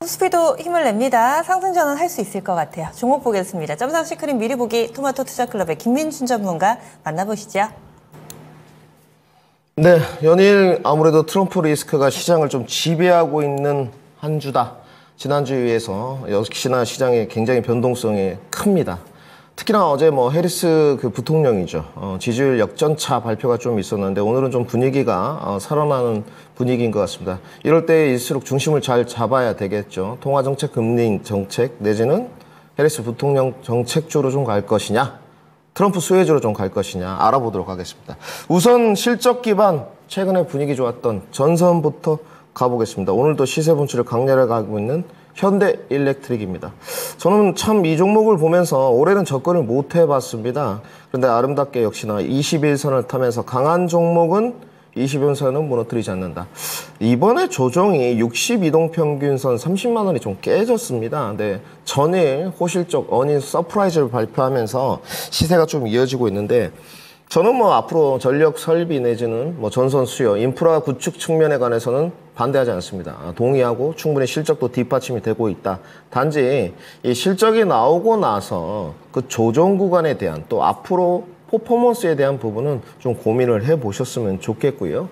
코스피도 힘을 냅니다. 상승 전환할 수 있을 것 같아요. 종목 보겠습니다. 점상 시크릿 미리 보기 토마토 투자클럽의 김민준 전문가 만나보시죠. 네, 연일 아무래도 트럼프 리스크가 시장을 좀 지배하고 있는 한 주다. 지난주에 비해서 역시나 시장의 굉장히 변동성이 큽니다. 특히나 어제 해리스 부통령이죠. 지지율 역전차 발표가 좀 있었는데 오늘은 좀 분위기가 살아나는 분위기인 것 같습니다. 이럴 때일수록 중심을 잘 잡아야 되겠죠. 통화정책, 금리 정책 내지는 해리스 부통령 정책주로 좀 갈 것이냐, 트럼프 수혜주로 좀 갈 것이냐 알아보도록 하겠습니다. 우선 실적 기반 최근에 분위기 좋았던 전선부터 가보겠습니다. 오늘도 시세 분출을 강렬하게 가고 있는 현대일렉트릭입니다. 저는 참 이 종목을 보면서 올해는 접근을 못 해봤습니다. 그런데 아름답게 역시나 21선을 타면서 강한 종목은 21선은 무너뜨리지 않는다. 이번에 조정이 62동평균선 30만 원이 좀 깨졌습니다. 네, 전일 호실적 어닝 서프라이즈를 발표하면서 시세가 좀 이어지고 있는데 저는 앞으로 전력 설비 내지는 전선 수요, 인프라 구축 측면에 관해서는 반대하지 않습니다. 동의하고 충분히 실적도 뒷받침이 되고 있다. 단지 이 실적이 나오고 나서 그 조정 구간에 대한 또 앞으로 퍼포먼스에 대한 부분은 좀 고민을 해보셨으면 좋겠고요.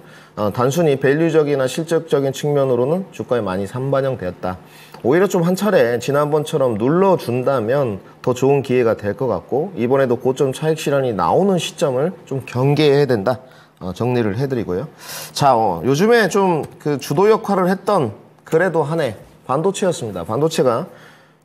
단순히 밸류적이나 실적적인 측면으로는 주가에 많이 선반영되었다. 오히려 좀 한 차례 지난번처럼 눌러준다면 더 좋은 기회가 될 것 같고 이번에도 고점 차익 실현이 나오는 시점을 좀 경계해야 된다. 정리를 해드리고요. 자, 요즘에 좀 주도 역할을 했던 그래도 한 해 반도체였습니다. 반도체가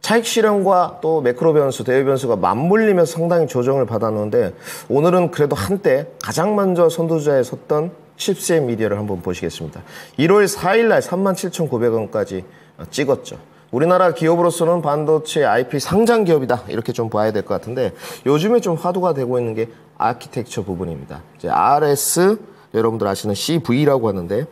차익 실현과 또 매크로 변수, 대외 변수가 맞물리면서 상당히 조정을 받았는데 오늘은 그래도 한때 가장 먼저 선두자에 섰던 칩셋 미디어를 한번 보시겠습니다. 1월 4일 날 37,900원까지 찍었죠. 우리나라 기업으로서는 반도체 IP 상장 기업이다. 이렇게 좀 봐야 될 것 같은데 요즘에 좀 화두가 되고 있는 게 아키텍처 부분입니다. 이제 RS, 여러분들 아시는 CV라고 하는데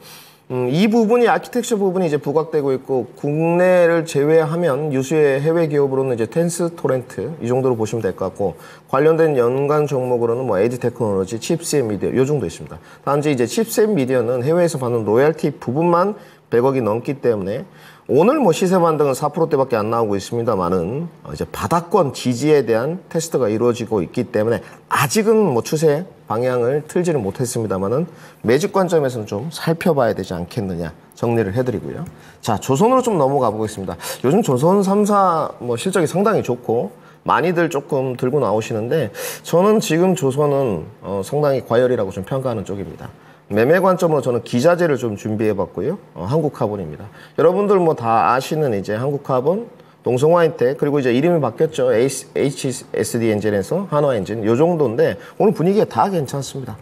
이 부분이 아키텍처 부분이 이제 부각되고 있고 국내를 제외하면 유수의 해외 기업으로는 이제 텐스 토렌트 이 정도로 보시면 될 것 같고 관련된 연관 종목으로는 에이지 테크놀로지, 칩셋 미디어 요 정도 있습니다. 단지 이제 칩셋 미디어는 해외에서 받는 로열티 부분만 100억이 넘기 때문에 오늘 시세 반등은 4%대밖에 안 나오고 있습니다만은 이제 바닥권 지지에 대한 테스트가 이루어지고 있기 때문에 아직은 추세 방향을 틀지는 못했습니다만은 매직 관점에서는 좀 살펴봐야 되지 않겠느냐 정리를 해드리고요. 자, 조선으로 좀 넘어가 보겠습니다. 요즘 조선 3사 실적이 상당히 좋고 많이들 조금 들고 나오시는데 저는 지금 조선은 상당히 과열이라고 좀 평가하는 쪽입니다. 매매 관점으로 저는 기자재를 좀 준비해봤고요. 한국카본입니다. 여러분들 다 아시는 이제 한국카본, 동성화이텍 그리고 이제 이름이 바뀌었죠. HSD 엔진에서 한화엔진 요 정도인데 오늘 분위기가 다 괜찮습니다.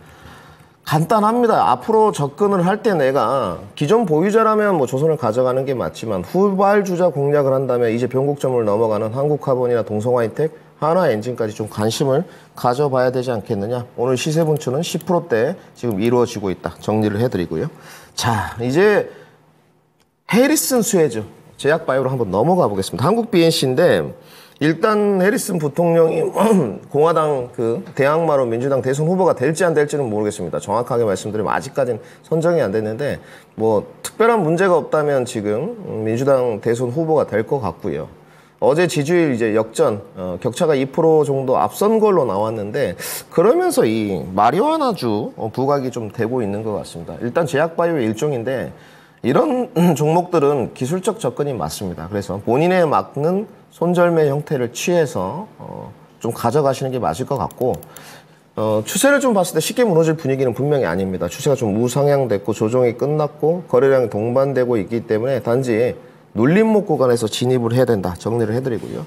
간단합니다. 앞으로 접근을 할 때 내가 기존 보유자라면 조선을 가져가는 게 맞지만 후발주자 공략을 한다면 이제 변곡점을 넘어가는 한국카본이나 동성화이텍 한화엔진까지 좀 관심을 가져봐야 되지 않겠느냐. 오늘 시세 분출은 10%대 지금 이루어지고 있다. 정리를 해드리고요. 자, 이제 해리슨 수혜주 제약바이오로 한번 넘어가 보겠습니다. 한국 BNC인데 일단 해리슨 부통령이 공화당 대항마로 민주당 대선 후보가 될지 안 될지는 모르겠습니다. 정확하게 말씀드리면 아직까지는 선정이 안 됐는데 특별한 문제가 없다면 지금 민주당 대선 후보가 될 것 같고요. 어제 지지율 이제 역전, 격차가 2% 정도 앞선 걸로 나왔는데 그러면서 이 마리화나주 부각이 좀 되고 있는 것 같습니다. 일단 제약바이오의 일종인데 이런 종목들은 기술적 접근이 맞습니다. 그래서 본인에 맞는 손절매 형태를 취해서 좀 가져가시는 게 맞을 것 같고 추세를 좀 봤을 때 쉽게 무너질 분위기는 분명히 아닙니다. 추세가 좀 우상향됐고 조정이 끝났고 거래량이 동반되고 있기 때문에 단지 눌림목 구간에서 진입을 해야 된다. 정리를 해드리고요.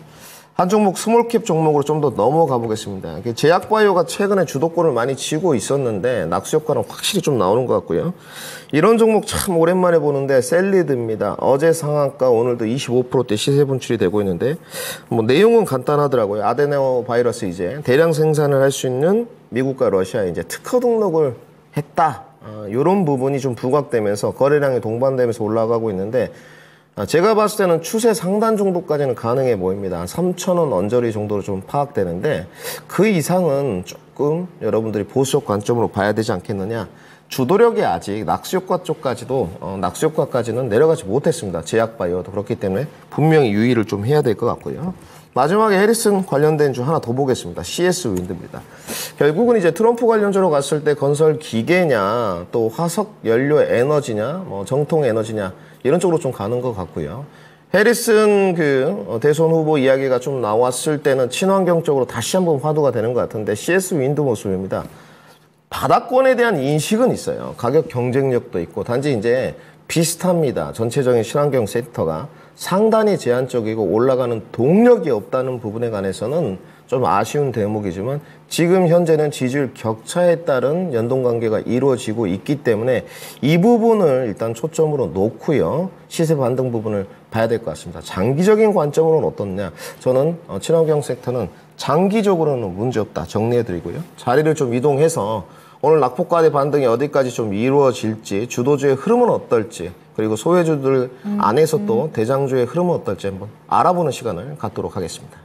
한 종목 스몰캡 종목으로 좀 더 넘어가 보겠습니다. 제약바이오가 최근에 주도권을 많이 쥐고 있었는데 낙수 효과는 확실히 좀 나오는 것 같고요. 이런 종목 참 오랜만에 보는데 셀리드입니다. 어제 상한가 오늘도 25%대 시세 분출이 되고 있는데 내용은 간단하더라고요. 아데노 바이러스 이제 대량 생산을 할 수 있는 미국과 러시아에 이제 특허 등록을 했다. 이런 부분이 좀 부각되면서 거래량이 동반되면서 올라가고 있는데 제가 봤을 때는 추세 상단 정도까지는 가능해 보입니다. 한 3,000원 언저리 정도로 좀 파악되는데 그 이상은 조금 여러분들이 보수적 관점으로 봐야 되지 않겠느냐. 주도력이 아직 낙수효과 쪽까지도 낙수효과까지는 내려가지 못했습니다. 제약바이오도 그렇기 때문에 분명히 유의를 좀 해야 될 것 같고요. 마지막에 해리슨 관련된 주 하나 더 보겠습니다. CS 윈드입니다. 결국은 이제 트럼프 관련주로 갔을 때 건설 기계냐, 또 화석 연료 에너지냐, 뭐 정통 에너지냐 이런 쪽으로 좀 가는 것 같고요. 해리슨 대선 후보 이야기가 좀 나왔을 때는 친환경 쪽으로 다시 한번 화두가 되는 것 같은데 CS 윈드 모습입니다. 바다권에 대한 인식은 있어요. 가격 경쟁력도 있고 단지 이제 비슷합니다. 전체적인 친환경 섹터가 상당히 제한적이고 올라가는 동력이 없다는 부분에 관해서는 좀 아쉬운 대목이지만 지금 현재는 지지율 격차에 따른 연동관계가 이루어지고 있기 때문에 이 부분을 일단 초점으로 놓고요. 시세 반등 부분을 봐야 될 것 같습니다. 장기적인 관점으로는 어떻냐? 저는 친환경 섹터는 장기적으로는 문제없다 정리해드리고요. 자리를 좀 이동해서 오늘 낙폭과대 반등이 어디까지 좀 이루어질지, 주도주의 흐름은 어떨지, 그리고 소외주들 안에서 또 대장주의 흐름은 어떨지 한번 알아보는 시간을 갖도록 하겠습니다.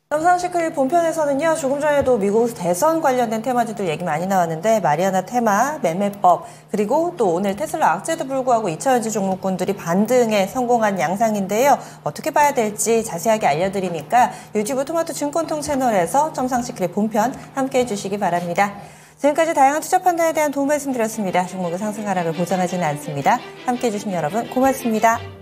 썸상시크릿 본편에서는요, 조금 전에도 미국 대선 관련된 테마주들 얘기 많이 나왔는데, 마리아나 테마, 매매법, 그리고 또 오늘 테슬라 악재도 불구하고 2차전지 종목군들이 반등에 성공한 양상인데요. 어떻게 봐야 될지 자세하게 알려드리니까 유튜브 토마토 증권통 채널에서 썸상시크릿 본편 함께 해주시기 바랍니다. 지금까지 다양한 투자 판단에 대한 도움 말씀드렸습니다. 종목의 상승 하락을 보장하지는 않습니다. 함께해 주신 여러분 고맙습니다.